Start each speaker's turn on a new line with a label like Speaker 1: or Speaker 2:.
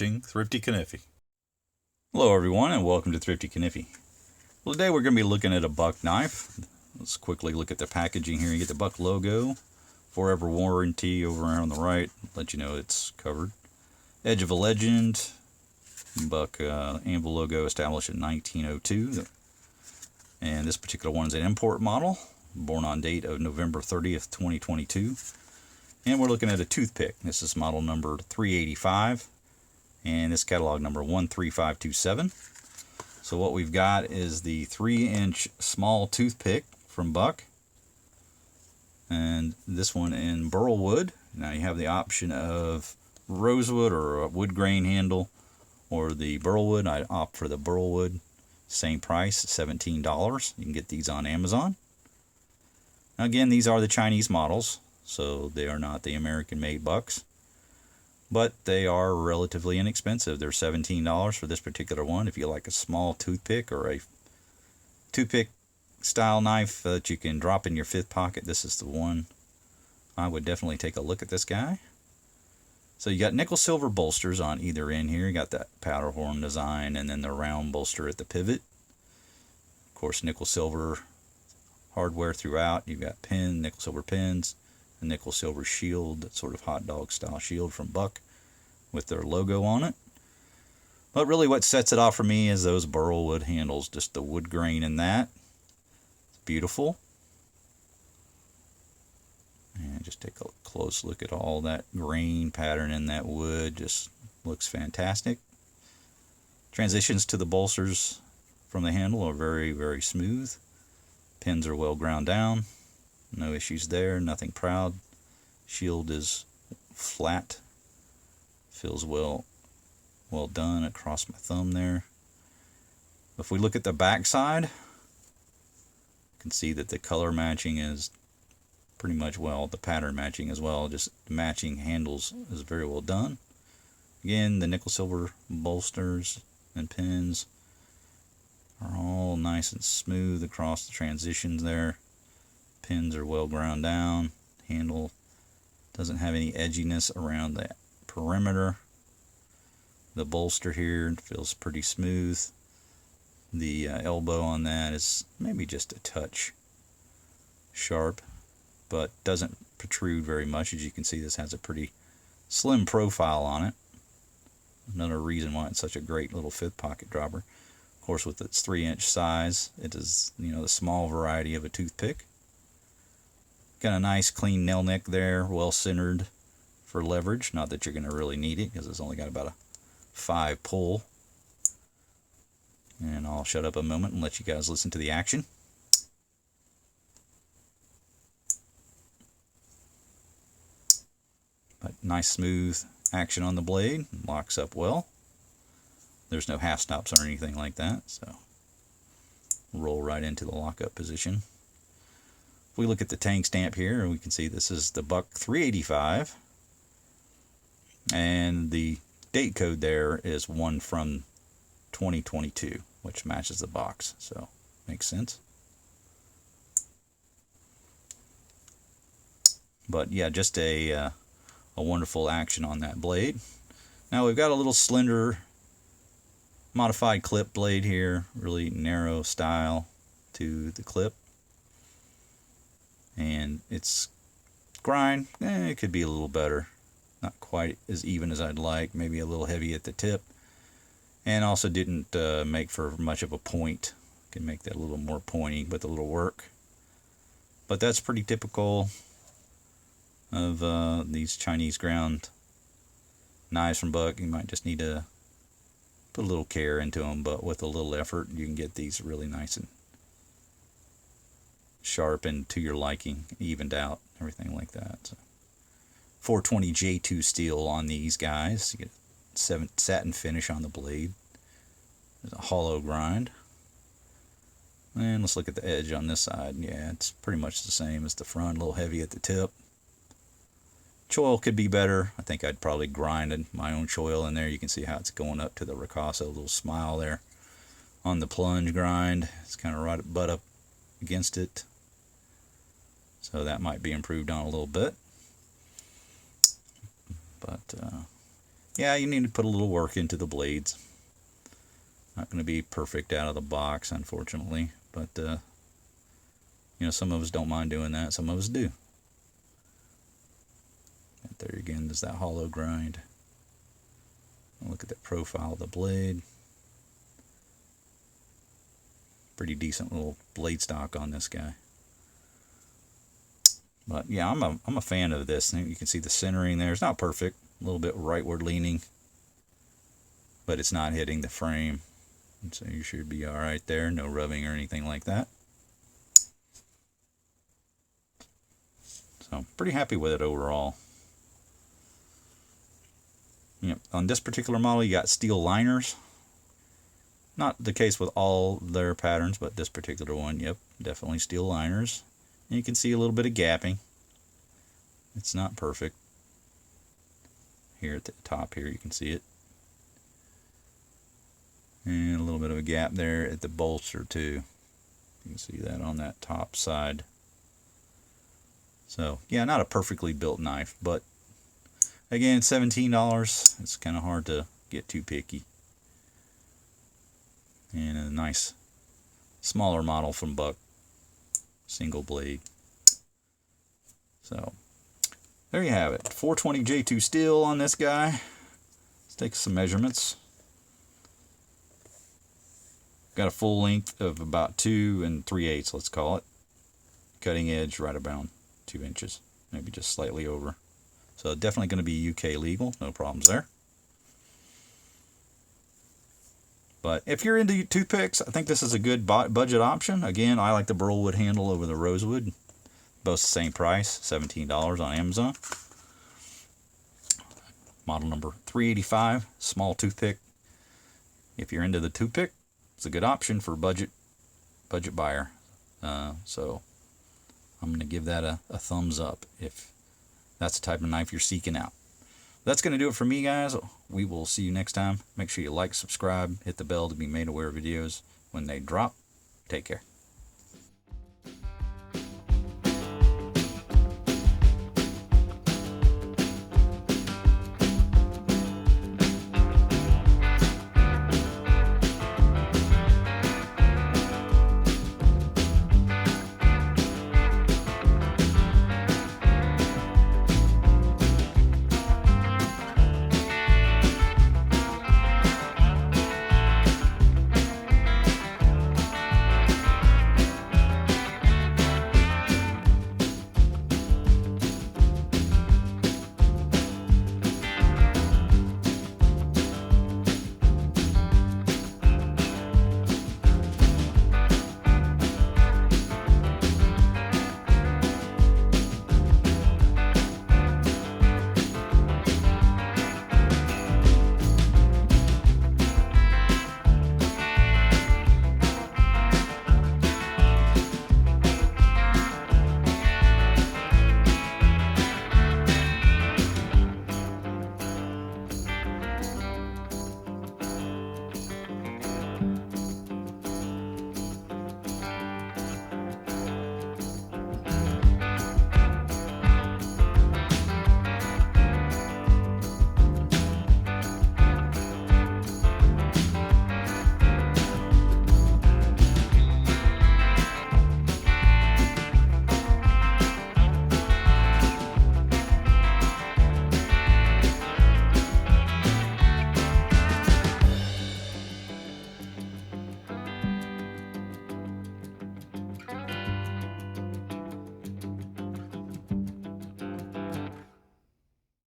Speaker 1: watching Thrifty Kaniffy. Hello everyone and welcome to Thrifty Kaniffy. Well, today we're going to be looking at a buck knife. Let's quickly look at the packaging here. You get the buck logo, forever warranty over on the right, let you know it's covered. Edge of a legend, buck anvil logo established in 1902. And this particular one is an import model, born on date of November 30th, 2022. And we're looking at a toothpick. This is model number 385, and this catalog number 13527. So what we've got is the 3-inch small toothpick from Buck, and this one in Burlwood. Now you have the option of rosewood or a wood grain handle, or the Burlwood. I opt for the Burlwood. Same price, $17. You can get these on Amazon. Now again, these are the Chinese models, so they are not the American-made bucks, but they are relatively inexpensive. They're $17 for this particular one. If you like a small toothpick or a toothpick style knife that you can drop in your fifth pocket, this is the one. I would definitely take a look at this guy. So you got nickel silver bolsters on either end here. You got that powder horn design and then the round bolster at the pivot. Of course, nickel silver hardware throughout. You've got nickel silver pins, a nickel silver shield, sort of hot dog style shield from Buck with their logo on it. But really what sets it off for me is those Burlwood handles, just the wood grain in that. It's beautiful. And just take a close look at all that grain pattern in that wood. Just looks fantastic. Transitions to the bolsters from the handle are very, very smooth. Pins are well ground down. No issues there, nothing proud. Shield is flat. Feels well done across my thumb there. If we look at the back side, you can see that the color matching is pretty much the pattern matching as well. Just matching handles is very well done. Again, the nickel silver bolsters and pins are all nice and smooth across the transitions there. Pins are well ground down. Handle doesn't have any edginess around the perimeter. The bolster here feels pretty smooth. The elbow on that is maybe just a touch sharp, but doesn't protrude very much. As you can see, this has a pretty slim profile on it. Another reason why it's such a great little fifth pocket dropper. Of course, with its 3-inch size, it is, the small variety of a toothpick. Got a nice clean nail neck there, well centered for leverage. Not that you're going to really need it because it's only got about a 5 pull. And I'll shut up a moment and let you guys listen to the action. But nice smooth action on the blade, locks up well. There's no half stops or anything like that, so roll right into the lockup position. If we look at the tank stamp here, we can see this is the Buck 385, and the date code there is one from 2022, which matches the box, so makes sense. But yeah, just a wonderful action on that blade. Now we've got a little slender modified clip blade here, really narrow style to the clip, and its grind, it could be a little better, not quite as even as I'd like, maybe a little heavy at the tip, and also didn't make for much of a point. Can make that a little more pointy with a little work, but that's pretty typical of these Chinese ground knives from Buck. You might just need to put a little care into them, but with a little effort you can get these really nice and sharp and to your liking, evened out, everything like that. So 420 J2 steel on these guys. You get satin finish on the blade. There's a hollow grind. And let's look at the edge on this side. Yeah, it's pretty much the same as the front, a little heavy at the tip. Choil could be better. I think I'd probably grinded my own choil in there. You can see how it's going up to the ricasso, a little smile there on the plunge grind. It's kind of right butt up against it, so that might be improved on a little bit. But yeah, you need to put a little work into the blades. Not going to be perfect out of the box, unfortunately, but you know, some of us don't mind doing that. Some of us do. And there again, there's that hollow grind. Look at that profile of the blade. Pretty decent little blade stock on this guy. But yeah, I'm a fan of this. You can see the centering there. It's not perfect. A little bit rightward leaning. But it's not hitting the frame. So you should be alright there. No rubbing or anything like that. So pretty happy with it overall. Yep. On this particular model, you got steel liners. Not the case with all their patterns, but this particular one, yep, definitely steel liners. And you can see a little bit of gapping. It's not perfect. Here at the top here, you can see it. And a little bit of a gap there at the bolster too. You can see that on that top side. So, yeah, not a perfectly built knife, but again, $17. It's kind of hard to get too picky. And a nice smaller model from Buck, single blade. So there you have it, 420 J2 steel on this guy. Let's take some measurements. Got a full length of about 2 3/8, let's call it. Cutting edge right around 2 inches, maybe just slightly over. So definitely going to be UK legal, no problems there. But if you're into toothpicks, I think this is a good budget option. Again, I like the Burlwood handle over the rosewood. Both the same price, $17 on Amazon. Model number 385, small toothpick. If you're into the toothpick, it's a good option for budget buyer. So I'm going to give that a thumbs up if that's the type of knife you're seeking out. That's going to do it for me, guys. We will see you next time. Make sure you like, subscribe, hit the bell to be made aware of videos when they drop. Take care.